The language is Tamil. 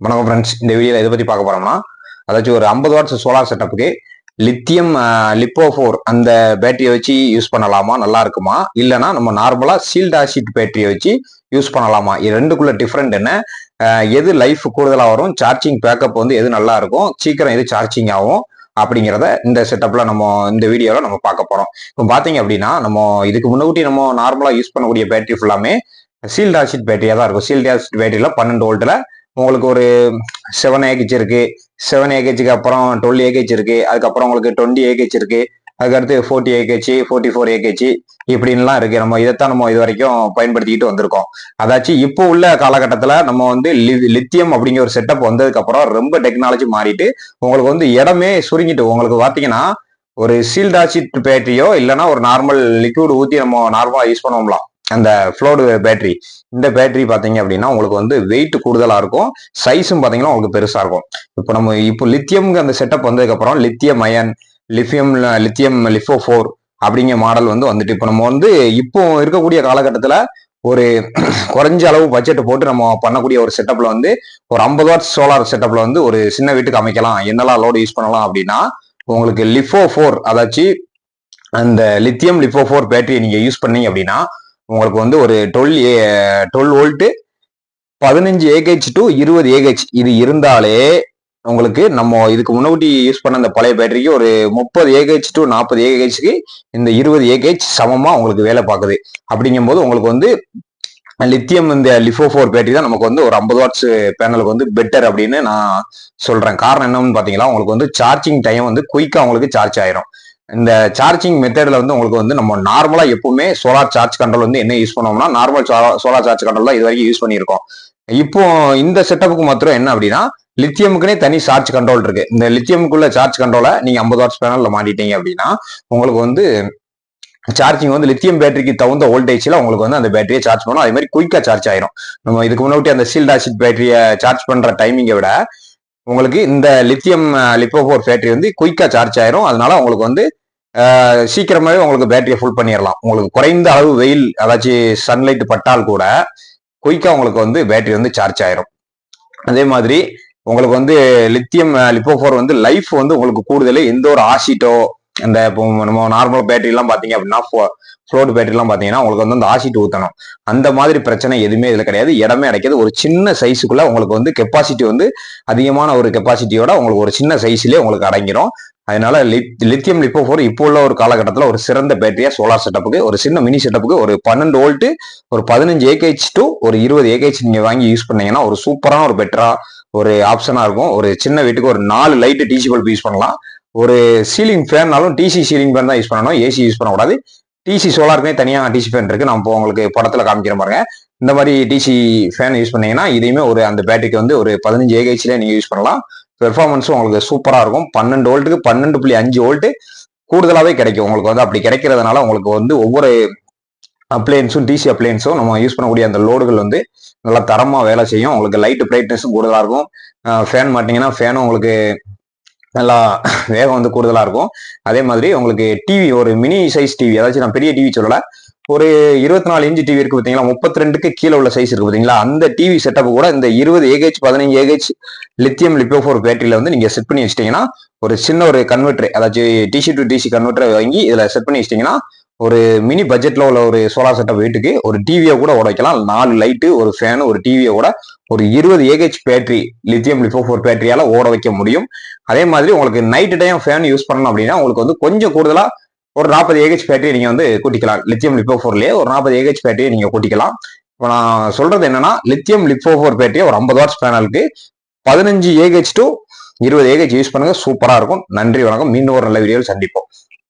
வணக்கம் ஃப்ரெண்ட்ஸ். இந்த வீடியோவில் எதை பற்றி பார்க்க போறோம்னா, அதாச்சும் ஒரு 50 வாட்ஸ் சோலார் செட்டப்புக்கு லித்தியம் லிப்போ4 அந்த பேட்டரியை வச்சு யூஸ் பண்ணலாமா, நல்லா இருக்குமா, இல்லைனா நம்ம நார்மலா சீல்ட் ஆசிட் பேட்டரியை வச்சு யூஸ் பண்ணலாமா, இது ரெண்டுக்குள்ள டிஃப்ரெண்ட் என்ன, எது லைஃப் கூடுதலாக வரும், சார்ஜிங் பேக்கப் வந்து எது நல்லா இருக்கும், சீக்கிரம் எது சார்ஜிங் ஆகும் அப்படிங்கிறத இந்த செட்டப்ல நம்ம இந்த வீடியோவில் நம்ம பார்க்க போறோம். இப்போ பார்த்தீங்க அப்படின்னா, நம்ம இதுக்கு முன்னாடி நம்ம நார்மலா யூஸ் பண்ணக்கூடிய பேட்டரி ஃபுல்லாமே சீல்ட் ஆசிட் பேட்டரியா தான் இருக்கும். சீல்ட் ஆசிட் பேட்டரியில 12 வோல்ட்ல உங்களுக்கு ஒரு 7 ஏஹெச் இருக்கு. 7 ஏஹெச்சுக்கு அப்புறம் 12 ஏஹெச் இருக்கு. அதுக்கப்புறம் உங்களுக்கு 20 ஏஹெச் இருக்கு. அதுக்கடுத்து 40 ஏஹெச், 44 ஏஹெச் இப்படின்லாம் இருக்கு. நம்ம இதைத்தான் நம்ம இது வரைக்கும் பயன்படுத்திக்கிட்டு வந்திருக்கோம். அதாச்சும் இப்போ உள்ள காலகட்டத்தில் நம்ம வந்து லித்தியம் அப்படிங்கிற ஒரு செட்டப் வந்ததுக்கு அப்புறம் ரொம்ப டெக்னாலஜி மாறிட்டு உங்களுக்கு வந்து இடமே சுருங்கிட்டு உங்களுக்கு பார்த்தீங்கன்னா ஒரு சீல்ட் ஆசிட் பேட்டரியோ இல்லைன்னா ஒரு நார்மல் லிக்விட் ஊற்றி நம்ம நார்மலா யூஸ் பண்ணுவோம்லாம் அந்த ஃப்ளோடு பேட்டரி. இந்த பேட்டரி பார்த்தீங்க அப்படின்னா உங்களுக்கு வந்து வெயிட் கூடுதலாக இருக்கும், சைஸும் பார்த்தீங்கன்னா உங்களுக்கு பெருசாக இருக்கும். இப்போ லித்தியம்ங்க அந்த செட்டப் வந்ததுக்கப்புறம் லித்தியம் அயன், லித்தியம் லிப்போ4 அப்படிங்கிற மாடல் வந்து வந்துட்டு இப்போ நம்ம வந்து இப்போ இருக்கக்கூடிய காலகட்டத்தில் ஒரு குறைஞ்ச அளவு பட்ஜெட் போட்டு நம்ம பண்ணக்கூடிய ஒரு செட்டப்ல வந்து ஒரு 50 வாட்ஸ் சோலார் செட்டப்ல வந்து ஒரு சின்ன வீட்டுக்கு அமைக்கலாம், என்னெல்லாம் லோடு யூஸ் பண்ணலாம் அப்படின்னா உங்களுக்கு லிப்போ4 அதாச்சும் அந்த லித்தியம் லிப்போ4 பேட்டரியை நீங்க யூஸ் பண்ணீங்க அப்படின்னா உங்களுக்கு வந்து ஒரு 12 வோல்ட் 15 ஏஹெச் டு 20 ஏஹெச் இது இருந்தாலே உங்களுக்கு நம்ம இதுக்கு முன்னாடி யூஸ் பண்ண அந்த பழைய பேட்டரிக்கு ஒரு 30 ஏஹெச் டு 40 ஏஹெச்க்கு இந்த 20 ஏஹெச் சமமா உங்களுக்கு வேலை பார்க்குது. அப்படிங்கும் போது உங்களுக்கு வந்து லித்தியம் இந்த லிப்போ4 பேட்டரி தான் நமக்கு வந்து ஒரு 50 வாட்ஸ் பேனலுக்கு வந்து பெட்டர் அப்படின்னு நான் சொல்றேன். காரணம் என்னன்னு பாத்தீங்கன்னா உங்களுக்கு வந்து சார்ஜிங் டைம் வந்து குயிக்கா உங்களுக்கு சார்ஜ் ஆயிரும். இந்த சார்ஜிங் மெத்தட்ல வந்து உங்களுக்கு வந்து நம்ம நார்மலா எப்பவுமே சோலார் சார்ஜ் கண்ட்ரோல் வந்து என்ன யூஸ் பண்ணுவோம்னா நார்மல் சோலார் சார்ஜ் கண்ட்ரோல் தான் இது வரைக்கும் யூஸ் பண்ணியிருக்கோம். இப்போ இந்த செட்டப்புக்கு மாத்திரம் என்ன அப்படின்னா லித்தியமுக்குனே தனி சார்ஜ் கண்ட்ரோல் இருக்கு. இந்த லித்தியமுக்குள்ள சார்ஜ் கண்ட்ரோலை நீங்க 50 வாட்ஸ் பேனல்ல மாட்டிட்டீங்க அப்படின்னா உங்களுக்கு வந்து சார்ஜிங் வந்து லித்தியம் பேட்டரிக்கு தகுந்த வோல்டேஜ்ல உங்களுக்கு வந்து அந்த பேட்டரியை சார்ஜ் பண்ணும். அதே மாதிரி குயிக்கா சார்ஜ் ஆயிரும். நம்ம இதுக்கு முன்னாடி அந்த சீல்ட் ஆசிட் பேட்டரியை சார்ஜ் பண்ற டைமிங்கை விட உங்களுக்கு இந்த லித்தியம் லிப்போ4 பேட்டரி வந்து குயிக்கா சார்ஜ் ஆயிரும். அதனால உங்களுக்கு வந்து சீக்கிரமாவே உங்களுக்கு பேட்டரியை ஃபுல் பண்ணிடலாம். உங்களுக்கு குறைந்த அளவு வெயில் அதாச்சும் சன்லைட் பட்டால் கூட குயிக்கா உங்களுக்கு வந்து பேட்டரி வந்து சார்ஜ் ஆயிரும். அதே மாதிரி உங்களுக்கு வந்து லித்தியம் லிப்போ4 வந்து லைஃப் வந்து உங்களுக்கு கூடுதல் எந்த ஒரு ஆசிட்டோ அந்த இப்போ நம்ம நார்மல் பேட்டரி எல்லாம் பாத்தீங்க அப்படின்னா ஃப்ளோட் பேட்டரி எல்லாம் பாத்தீங்கன்னா உங்களுக்கு வந்து அந்த ஆசிட் ஊத்தணும், அந்த மாதிரி பிரச்சனை எதுவுமே இதுல கிடையாது. இடமே அடைக்காது. ஒரு சின்ன சைஸுக்குள்ள உங்களுக்கு வந்து கெப்பாசிட்டி வந்து அதிகமான ஒரு கெப்பாசிட்டியோட உங்களுக்கு ஒரு சின்ன சைஸ்லயே உங்களுக்கு அடங்கிடும். அதனால லித்தியம் லிப்போ4 இப்போ உள்ள ஒரு காலகட்டத்தில் ஒரு சிறந்த பேட்டரியா சோலார் செட்டப்புக்கு ஒரு சின்ன மினி செட்டப்புக்கு ஒரு 12 வோல்ட் ஒரு 15 ஏஹெச் டு ஒரு 20 ஏஹெச் நீங்க வாங்கி யூஸ் பண்ணீங்கன்னா ஒரு சூப்பரான ஒரு பெட்டரா ஒரு ஆப்ஷனா இருக்கும். ஒரு சின்ன வீட்டுக்கு ஒரு 4 லைட் டிசி பல்ப் யூஸ் பண்ணலாம். ஒரு சீலிங் ஃபேன்னாலும் டிசி சீலிங் ஃபேன் தான் யூஸ் பண்ணணும், ஏசி யூஸ் பண்ணக்கூடாது. டிசி சோலாருக்குமே தனியாக டிசி ஃபேன் இருக்கு, நான் இப்போ உங்களுக்கு படத்துல காமிக்கிற பாருங்க. இந்த மாதிரி டிசி ஃபேன் யூஸ் பண்ணீங்கன்னா இதையுமே ஒரு அந்த பேட்டரிக்கு வந்து ஒரு 15 ஏஹெச்ல நீங்க யூஸ் பண்ணலாம். பெர்ஃபார்மன்ஸும் உங்களுக்கு சூப்பரா இருக்கும். 12 வோல்ட்டுக்கு 12.5 வோல்ட் கூடுதலாவே கிடைக்கும். உங்களுக்கு வந்து அப்படி கிடைக்கிறதுனால உங்களுக்கு வந்து ஒவ்வொரு அப்ளையன்ஸும் டிசி அப்ளையன்ஸும் நம்ம யூஸ் பண்ணக்கூடிய அந்த லோடுகள் வந்து நல்லா தரமா வேலை செய்யும். உங்களுக்கு லைட் பிரைட்னஸும் கூடுதலா இருக்கும். ஃபேன் மாட்டிங்கன்னா ஃபேனும் உங்களுக்கு நல்லா வேகம் வந்து கூடுதலா இருக்கும். அதே மாதிரி உங்களுக்கு டிவி ஒரு மினி சைஸ் டிவி, அதாச்சும் நான் பெரிய டிவி சொல்லல, ஒரு 24 இன்ச் டிவி இருக்கு பார்த்தீங்களா, 32க்கு கீழே உள்ள சைஸ் இருக்கு பார்த்தீங்களா, அந்த டிவி செட்டப் கூட இந்த 20 ஏஹெச் 15 ஏஹெச் லித்தியம் லிப்போ4 பேட்டரியில வந்து நீங்க செட் பண்ணி வச்சிட்டீங்கன்னா ஒரு சின்ன ஒரு கன்வெர்டர் அதாச்சும் டிசி டு டிசி கன்வெர்டரை வாங்கி இதுல செட் பண்ணி வச்சிட்டீங்கன்னா ஒரு மினி பட்ஜெட்ல உள்ள ஒரு சோலார் செட்டப் வீட்டுக்கு ஒரு டிவியை கூட ஓட வைக்கலாம். 4 லைட்டு ஒரு ஃபேனு ஒரு டிவியை கூட ஒரு 20 ஏஹெச் பேட்டரி லித்தியம் லிப்போ4 பேட்டரியால ஓட வைக்க முடியும். அதே மாதிரி உங்களுக்கு நைட் டைம் ஃபேன் யூஸ் பண்ணணும் அப்படின்னா உங்களுக்கு வந்து கொஞ்சம் கூடுதலா ஒரு 40 ஏஹெச் பேட்டரி நீங்க வந்து கூட்டிக்கலாம். லித்தியம் லிப்போ4லயே ஒரு 40 ஏஹெச் பேட்டரியை நீங்க கூட்டிக்கலாம். இப்போ நான் சொல்றது என்னன்னா லித்தியம் லிப்போ4 பேட்டரியை ஒரு 50 வாட்ஸ் பேனலுக்கு 15 ஏஹெச் டு 20 ஏஹெச் யூஸ் பண்ணுங்க, சூப்பரா இருக்கும். நன்றி, வணக்கம். மீண்டும் ஒரு நல்ல வீடியோவில் சந்திப்போம்.